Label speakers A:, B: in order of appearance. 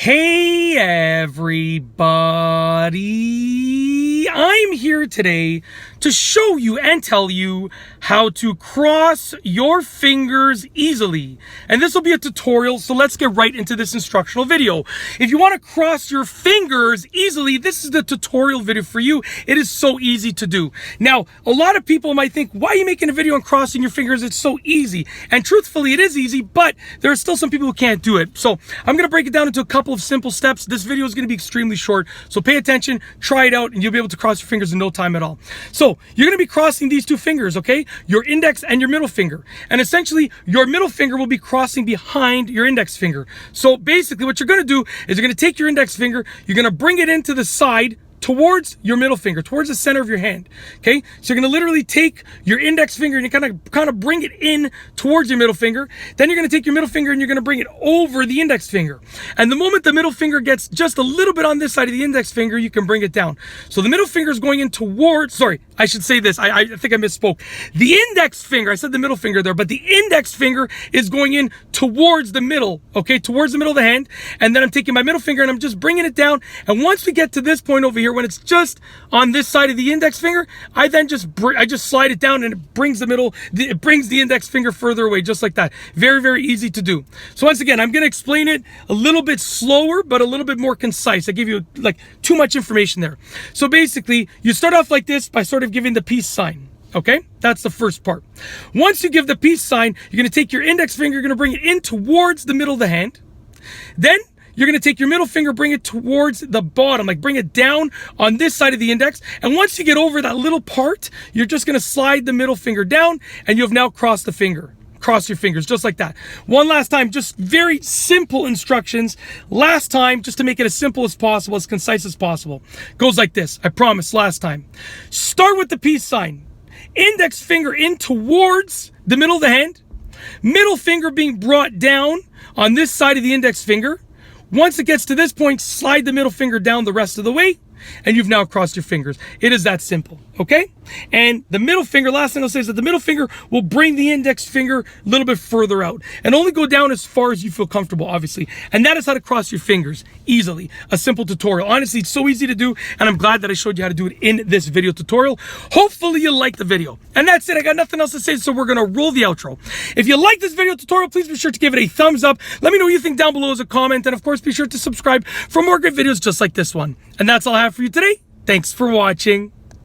A: Hey everybody, I'm here today to show you and tell you how to cross your fingers easily. And this will be a tutorial, so let's get right into this instructional video. If you want to cross your fingers easily, this is the tutorial video for you. It is so easy to do. Now, a lot of people might think, why are you making a video on crossing your fingers? It's so easy. And truthfully, it is easy, but there are still some people who can't do it. So I'm going to break it down into a couple of simple steps. This video is going to be extremely short, so pay attention, try it out, and you'll be able to cross your fingers in no time at all. So you're going to be crossing these two fingers, okay? Your index and your middle finger. And essentially, your middle finger will be crossing behind your index finger. So basically, what you're going to do is you're going to take your index finger, you're going to bring it into the side towards your middle finger, towards the center of your hand, okay? So you're gonna literally take your index finger and you kind of bring it in towards your middle finger. Then you're gonna take your middle finger and you're gonna bring it over the index finger. And the moment the middle finger gets just a little bit on this side of the index finger, you can bring it down. So the middle finger is going in towards, sorry, I should say this, I think I misspoke. The index finger, I said the middle finger there, but the index finger is going in towards the middle, okay? Towards the middle of the hand. And then I'm taking my middle finger and I'm just bringing it down. And once we get to this point over here, when it's just on this side of the index finger, I then just slide it down and it brings the index finger further away, just like that. Very, very easy to do. So once again, I'm going to explain it a little bit slower, but a little bit more concise. I give you like too much information there. So basically, you start off like this by sort of giving the peace sign. Okay, that's the first part. Once you give the peace sign, you're going to take your index finger, you're going to bring it in towards the middle of the hand. Then you're going to take your middle finger, bring it towards the bottom, like bring it down on this side of the index. And once you get over that little part, you're just going to slide the middle finger down and you have now crossed the finger. Cross your fingers, just like that. One last time, just very simple instructions. Last time, just to make it as simple as possible, as concise as possible. Goes like this, I promise, last time. Start with the peace sign. Index finger in towards the middle of the hand. Middle finger being brought down on this side of the index finger. Once it gets to this point, slide the middle finger down the rest of the way, and you've now crossed your fingers. It is that simple, okay? And the middle finger, last thing I'll say is that the middle finger will bring the index finger a little bit further out and only go down as far as you feel comfortable, obviously. And that is how to cross your fingers easily. A simple tutorial. Honestly, it's so easy to do, and I'm glad that I showed you how to do it in this video tutorial. Hopefully you liked the video. And that's it. I got nothing else to say, so we're going to roll the outro. If you like this video tutorial, please be sure to give it a thumbs up. Let me know what you think down below as a comment, and of course, be sure to subscribe for more great videos just like this one. And that's all I have for you today. Thanks for watching.